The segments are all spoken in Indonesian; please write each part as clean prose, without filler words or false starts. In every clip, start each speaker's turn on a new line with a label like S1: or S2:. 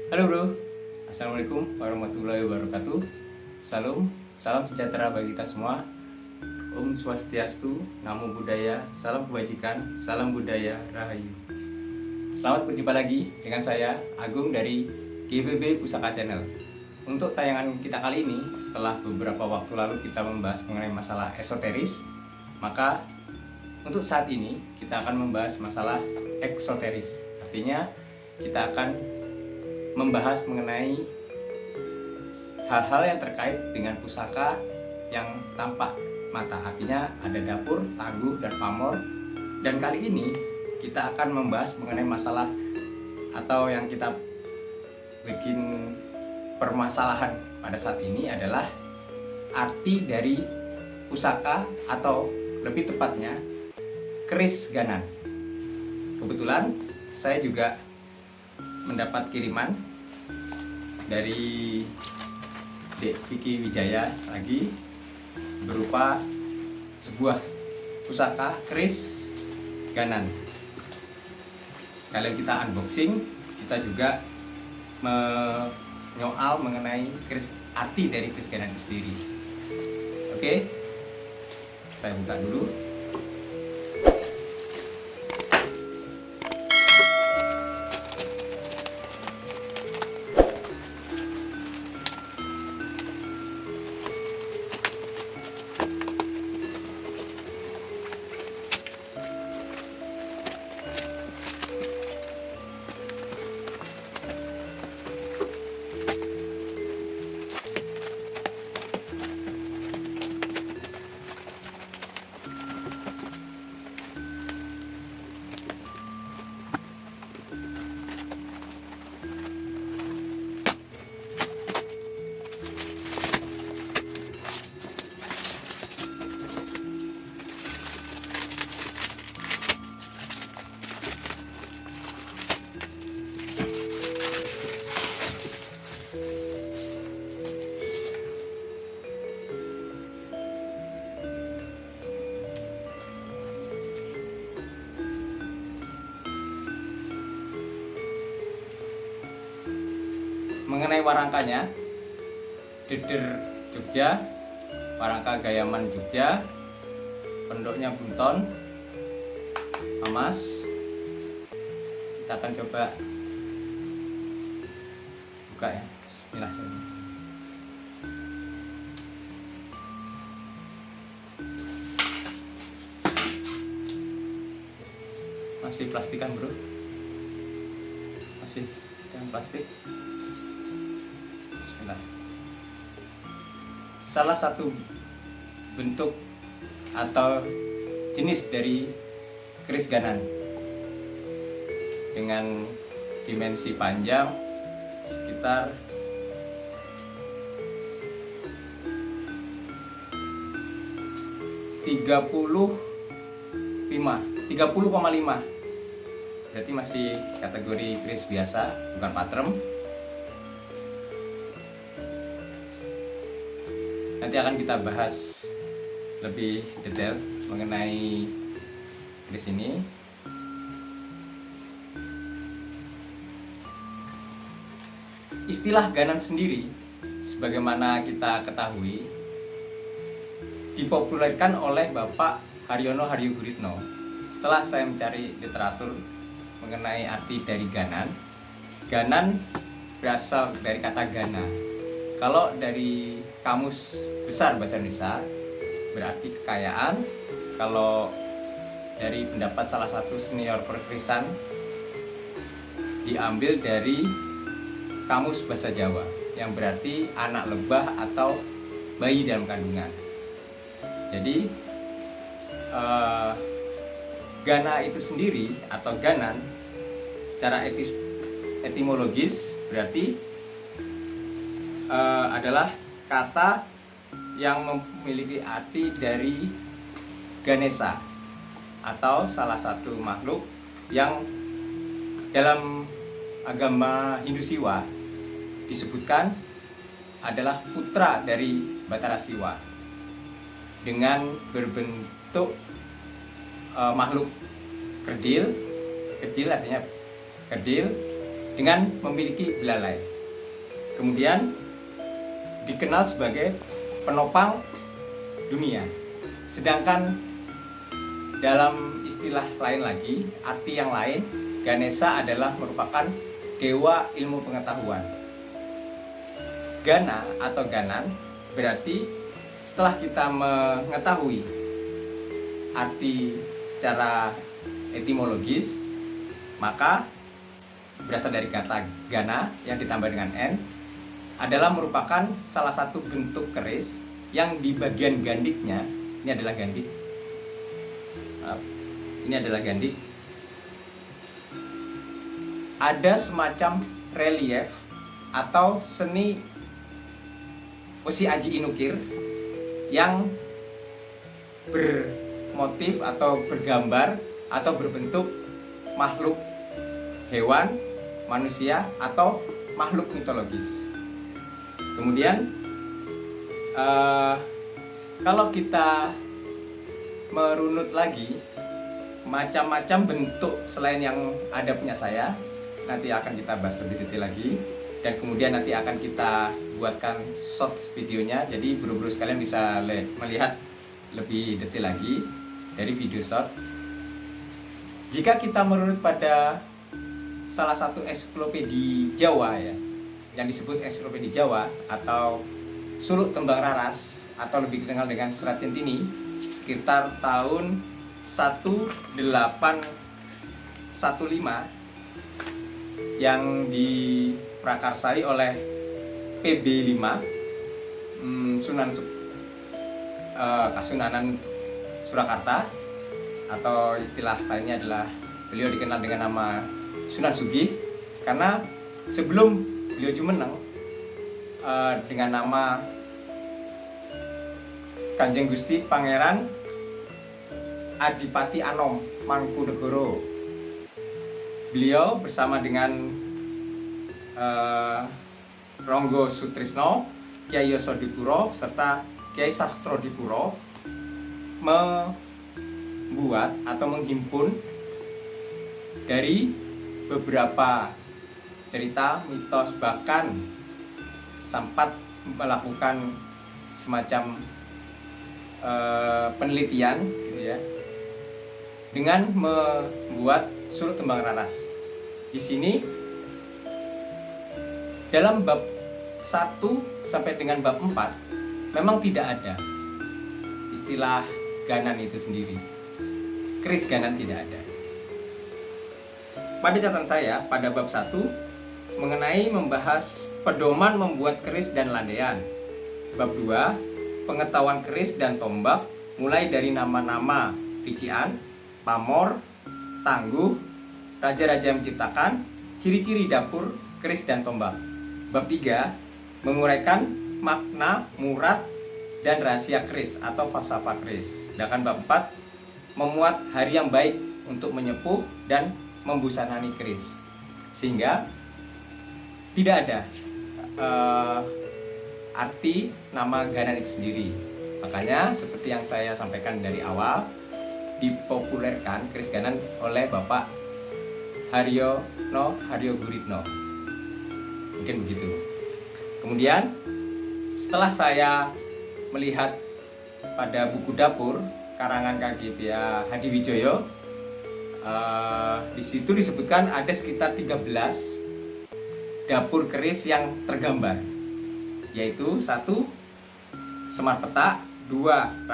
S1: Halo bro, Assalamualaikum warahmatullahi wabarakatuh. Salam sejahtera bagi kita semua. Om Swastiastu, Namo Buddhaya, salam kebajikan, salam budaya, rahayu. Selamat berjumpa lagi dengan saya, Agung dari GBB Pusaka Channel. Untuk tayangan kita kali ini, setelah beberapa waktu lalu kita membahas mengenai masalah esoteris, maka untuk saat ini kita akan membahas masalah eksoteris. Artinya kita akan membahas mengenai hal-hal yang terkait dengan pusaka yang tampak mata. Artinya ada dapur, tangguh, dan pamor. Dan kali ini kita akan membahas mengenai masalah atau yang kita bikin permasalahan pada saat ini adalah arti dari pusaka atau lebih tepatnya keris ganan. Kebetulan saya juga mendapat kiriman dari Dek Vicky Wijaya lagi berupa sebuah pusaka keris ganan. Sekalian kita unboxing, kita juga menyoal mengenai arti dari keris ganan itu sendiri. Oke, saya buka dulu. Mengenai warangkanya, Deder Jogja, warangka Gayaman Jogja, pendoknya bunton, emas. Kita akan coba buka ya. Bismillah. Masih plastikan bro, masih yang plastik. Salah satu bentuk atau jenis dari keris ganan dengan dimensi panjang sekitar 30,5, berarti masih kategori keris biasa, bukan patrem. Nanti akan kita bahas lebih detail mengenai keris ini. Istilah ganan sendiri, sebagaimana kita ketahui, dipopulerkan oleh Bapak Haryono Haryoguritno. Setelah saya mencari literatur mengenai arti dari ganan, ganan berasal dari kata gana. Kalau dari Kamus Besar Bahasa Indonesia berarti kekayaan. Kalau dari pendapat salah satu senior perkerisan diambil dari Kamus Bahasa Jawa yang berarti anak lebah atau bayi dalam kandungan. Jadi gana itu sendiri atau ganan secara etimologis berarti adalah kata yang memiliki arti dari Ganesha atau salah satu makhluk yang dalam agama Hindu Siwa disebutkan adalah putra dari Batara Siwa dengan berbentuk makhluk kerdil artinya kerdil dengan memiliki belalai. Kemudian dikenal sebagai penopang dunia. Sedangkan dalam istilah lain lagi, arti yang lain, Ganesha adalah merupakan dewa ilmu pengetahuan. Gana atau Ganan berarti setelah kita mengetahui arti secara etimologis, maka berasal dari kata Gana yang ditambah dengan N adalah merupakan salah satu bentuk keris yang di bagian gandiknya, ini adalah gandik, ada semacam relief atau seni usi aji inukir yang bermotif atau bergambar atau berbentuk makhluk hewan, manusia, atau makhluk mitologis. Kemudian kalau kita merunut lagi macam-macam bentuk selain yang ada punya saya, nanti akan kita bahas lebih detail lagi, dan kemudian nanti akan kita buatkan short videonya, jadi bro-bro sekalian bisa melihat lebih detail lagi dari video short. Jika kita merunut pada salah satu ensiklopedia Jawa ya, yang disebut ensiklopedia Jawa atau Suluk Tembang Raras atau lebih dikenal dengan Serat Centini, sekitar tahun 1815 yang diprakarsai oleh PB5 Kasunanan Surakarta, atau istilah lainnya adalah beliau dikenal dengan nama Sunan Sugih, karena sebelum beliau jumeneng dengan nama Kanjeng Gusti Pangeran Adipati Anom Mangkunegoro, beliau bersama dengan Ronggo Sutrisno, Kyai Yosodipuro, serta Kyai Sastrodipuro membuat atau menghimpun dari beberapa cerita, mitos, bahkan sempat melakukan semacam penelitian gitu ya, dengan membuat Suluk Tembang Raras. Di sini dalam bab 1 sampai dengan bab 4 memang tidak ada istilah Ganan itu sendiri. Keris Ganan tidak ada. Pada catatan saya pada bab 1 mengenai membahas pedoman membuat keris dan landaian. Bab 2 pengetahuan keris dan tombak, mulai dari nama-nama rician, pamor, tangguh, raja-raja yang menciptakan, ciri-ciri dapur, keris dan tombak. Bab 3 menguraikan makna, murad, dan rahasia keris atau falsafah keris. Sedangkan bab 4 memuat hari yang baik untuk menyepuh dan membusanani keris. Sehingga tidak ada arti nama Ganan itu sendiri. Makanya seperti yang saya sampaikan dari awal, dipopulerkan keris Ganan oleh Bapak Haryo Guritno. Mungkin begitu. Kemudian setelah saya melihat pada buku dapur karangan KGP Hadiwijoyo, di situ disebutkan ada sekitar 13 dapur keris yang tergambar, yaitu 1 Semar Petak, 2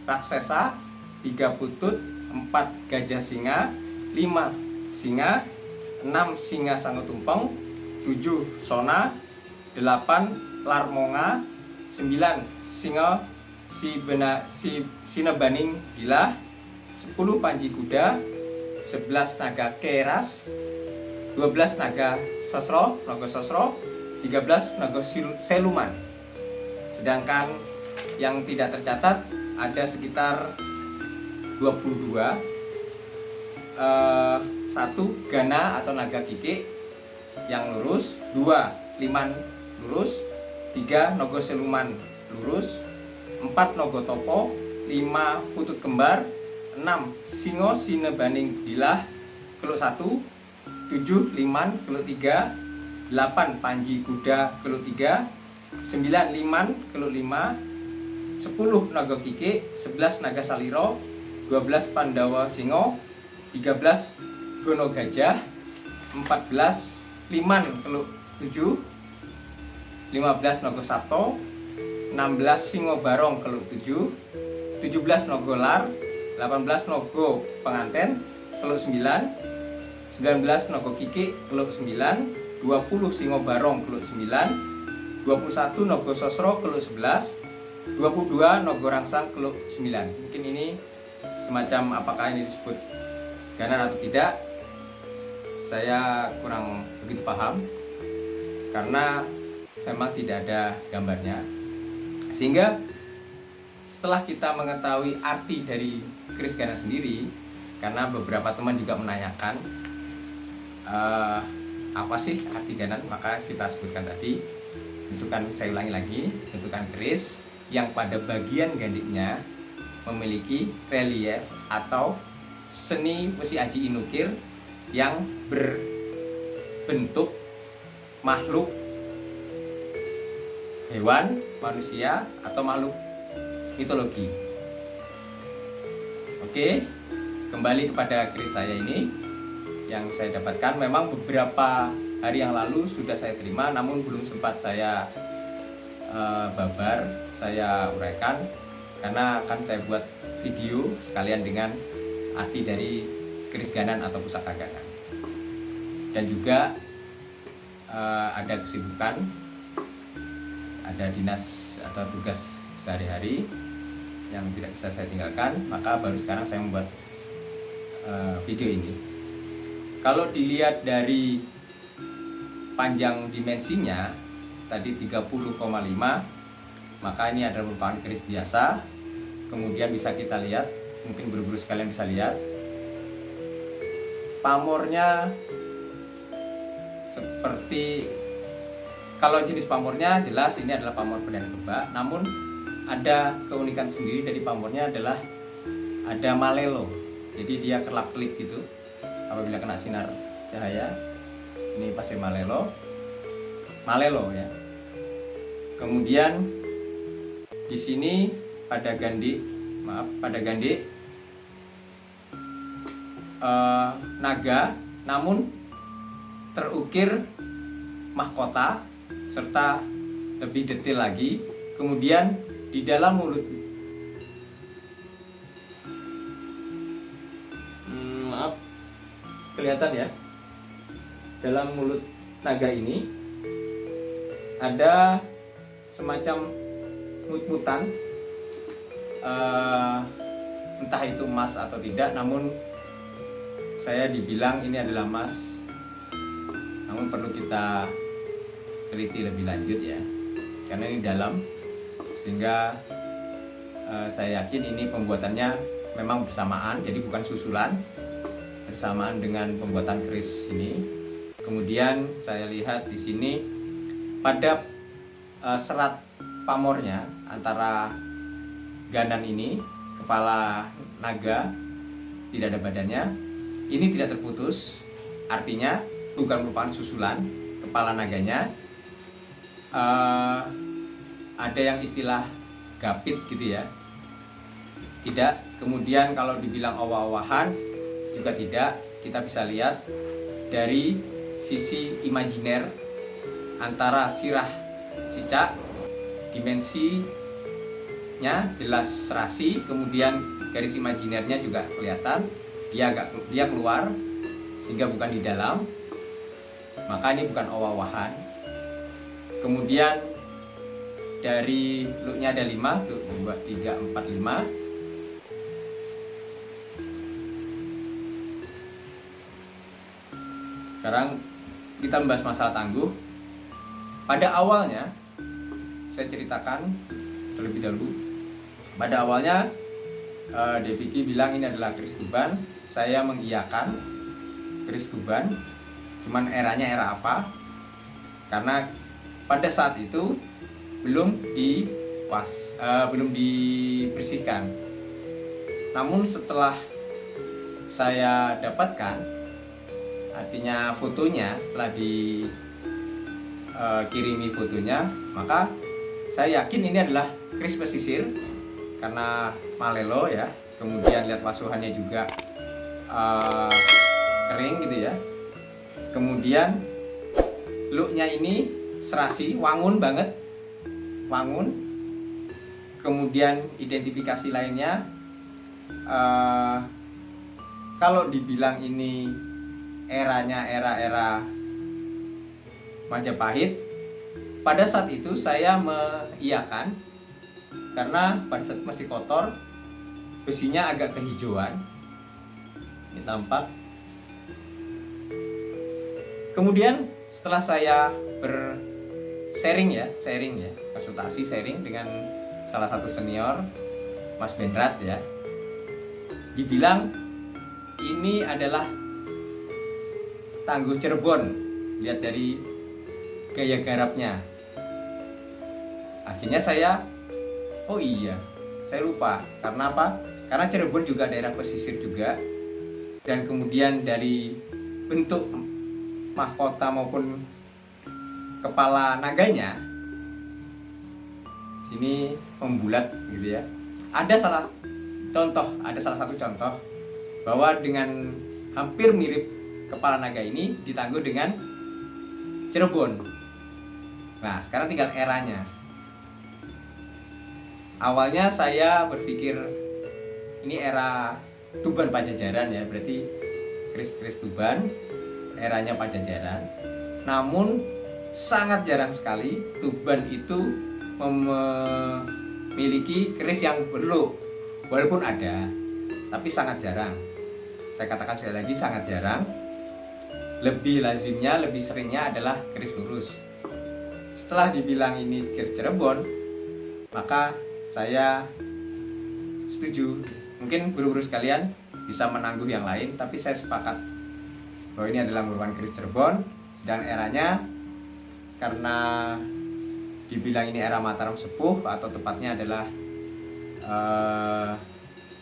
S1: Raksasa, 3 Putut, 4 Gajah Singa, 5 Singa, 6 Singa Sango Tumpeng, 7 Sona, 8 Larmonga, 9 Singa Sinebaning Gilah, 10 Panji Kuda, 11 Naga Keras, 12 Naga Sosro, 13 Naga Seluman. Sedangkan yang tidak tercatat ada sekitar 22. 1 Gana atau Naga Kiki yang lurus, 2 Liman lurus, 3 Nogo Seluman lurus, 4 Nogo Topo, 5 Putut Kembar, 6 Singo Sinebaning Dilah Keluk 1, 7 7 liman kelut 3, 8 panji kuda kelut 3, 9 liman kelut 5, 10 naga kiki, 11 naga saliro, 12 pandawa singo, 13 gono gajah, 14 liman kelut 7, 15 naga sabto, 16 singo barong kelut 7, 17 naga lar, 18 naga penganten kelut 9, 19 naga kiki kelut 9, 20 singo barong kelut 9, 21 naga sosro kelut 11, 22 naga rangsang kelut 9. Mungkin ini semacam apakah ini disebut ganan atau tidak, saya kurang begitu paham karena memang tidak ada gambarnya. Sehingga setelah kita mengetahui arti dari keris ganan sendiri, karena beberapa teman juga menanyakan apa sih arti ganan, maka kita sebutkan tadi, bentukan, saya ulangi lagi, bentukan keris yang pada bagian gandiknya memiliki relief atau seni besi aji inukir yang berbentuk makhluk hewan, manusia, atau makhluk mitologi. Oke, kembali kepada keris saya ini yang saya dapatkan. Memang beberapa hari yang lalu sudah saya terima, namun belum sempat saya babar, saya uraikan, karena akan saya buat video sekalian dengan arti dari keris ganan atau pusaka ganan. Dan juga ada kesibukan, ada dinas atau tugas sehari-hari yang tidak bisa saya tinggalkan, maka baru sekarang saya membuat video ini. Kalau dilihat dari panjang dimensinya tadi 30,5, maka ini adalah merupakan keris biasa. Kemudian bisa kita lihat, mungkin buru-buru sekalian bisa lihat, pamornya seperti, kalau jenis pamornya jelas ini adalah pamor pedang kebak, namun ada keunikan sendiri dari pamornya adalah ada malelo. Jadi dia kelap-kelip gitu apabila kena sinar cahaya. Ini pasti malelo ya. Kemudian di sini pada gandik naga, namun terukir mahkota serta lebih detail lagi. Kemudian di dalam mulut, kelihatan ya, dalam mulut naga ini ada semacam mut-mutan, entah itu emas atau tidak, namun saya dibilang ini adalah emas, namun perlu kita teliti lebih lanjut ya, karena ini dalam, sehingga saya yakin ini pembuatannya memang bersamaan, jadi bukan susulan, bersamaan dengan pembuatan keris ini. Kemudian saya lihat di sini pada serat pamornya antara ganan ini, kepala naga tidak ada badannya, ini tidak terputus, artinya bukan merupakan susulan kepala naganya. Ada yang istilah gapit gitu ya, tidak. Kemudian kalau dibilang owah-owahan juga tidak. Kita bisa lihat dari sisi imajiner antara sirah cicak, dimensinya jelas serasi, kemudian garis imajinernya juga kelihatan, dia keluar sehingga bukan di dalam, maka ini bukan owah-owahan. Kemudian dari looknya ada 5 tuh, 2, 3, 4, 5. Sekarang kita membahas masalah tangguh. Pada awalnya saya ceritakan terlebih dahulu. Pada awalnya Deviki bilang ini adalah keris tuban. Saya mengiyakan keris tuban. Cuman eranya era apa? Karena pada saat itu belum dibersihkan. Namun setelah saya dapatkan artinya fotonya, setelah dikirimi fotonya, maka saya yakin ini adalah keris pesisir karena malelo ya. Kemudian lihat wasuhannya juga kering gitu ya. Kemudian looknya ini serasi, wangun banget, wangun. Kemudian identifikasi lainnya, kalau dibilang ini eranya era Majapahit, pada saat itu saya mengiyakan karena pada saat masih kotor, besinya agak kehijauan, ini tampak. Kemudian setelah saya sharing ya, konsultasi sharing dengan salah satu senior, Mas Bendrat ya, dibilang ini adalah Tangguh Cirebon, lihat dari gaya garapnya. Akhirnya saya, oh iya, saya lupa. Karena apa? Karena Cirebon juga daerah pesisir juga. Dan kemudian dari bentuk mahkota maupun kepala naganya, sini membulat gitu ya. Ada salah satu contoh bahwa dengan hampir mirip kepala naga ini ditangguh dengan Cirebon. Nah, sekarang tinggal eranya. Awalnya saya berpikir ini era Tuban Pajajaran ya, berarti keris Tuban, eranya Pajajaran. Namun sangat jarang sekali Tuban itu memiliki keris yang berlook. Walaupun ada, tapi sangat jarang. Saya katakan sekali lagi, sangat jarang. Lebih lazimnya, lebih seringnya adalah keris lurus. Setelah dibilang ini keris Cirebon, maka saya setuju. Mungkin guru-guru sekalian bisa menangguh yang lain, tapi saya sepakat bahwa ini adalah merupakan keris Cirebon. Sedang eranya, karena dibilang ini era Mataram Sepuh, atau tepatnya adalah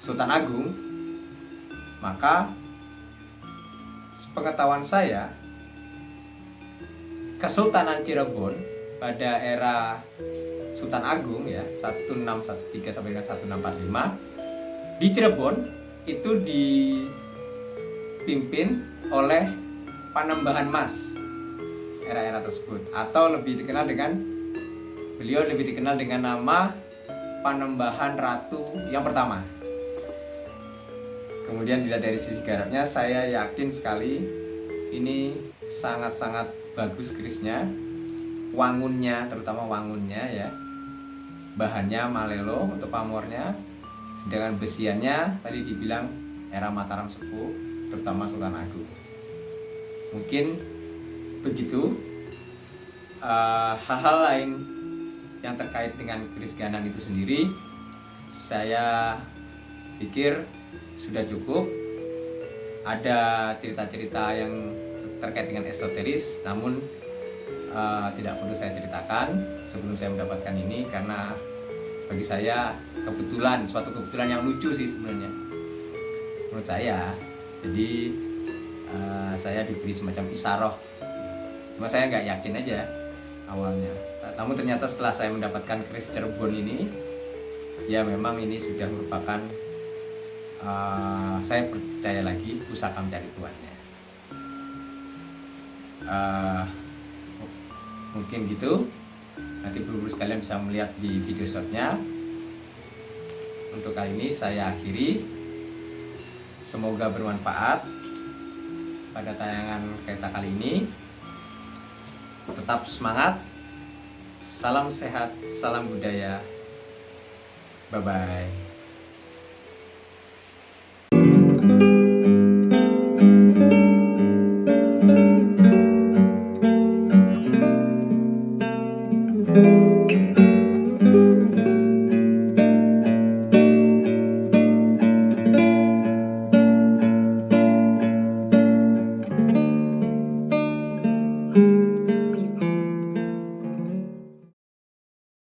S1: Sultan Agung, maka pengetahuan saya, Kesultanan Cirebon pada era Sultan Agung ya, 1613 sampai dengan 1645, di Cirebon itu dipimpin oleh Panembahan Mas era-era tersebut, atau beliau lebih dikenal dengan nama Panembahan Ratu yang pertama. Kemudian dilihat dari sisi garapnya, saya yakin sekali ini sangat-sangat bagus kerisnya, wangunnya, terutama wangunnya ya. Bahannya malelo untuk pamornya, sedangkan besiannya tadi dibilang era Mataram Sepuh, terutama Sultan Agung. Mungkin begitu. Hal-hal lain yang terkait dengan keris Ganan itu sendiri, saya pikir sudah cukup. Ada cerita-cerita yang terkait dengan esoteris, namun tidak perlu saya ceritakan sebelum saya mendapatkan ini, karena bagi saya suatu kebetulan yang lucu sih sebenarnya menurut saya. Jadi saya diberi semacam isaroh, cuma saya nggak yakin aja awalnya. Namun ternyata setelah saya mendapatkan keris Cirebon ini, ya memang ini sudah merupakan saya percaya lagi pusaka mencari tuannya. Mungkin gitu. Nanti guru-guru sekalian bisa melihat di video shortnya. Untuk kali ini saya akhiri. Semoga bermanfaat pada tayangan kita kali ini. Tetap semangat. Salam sehat, salam budaya. Bye-bye.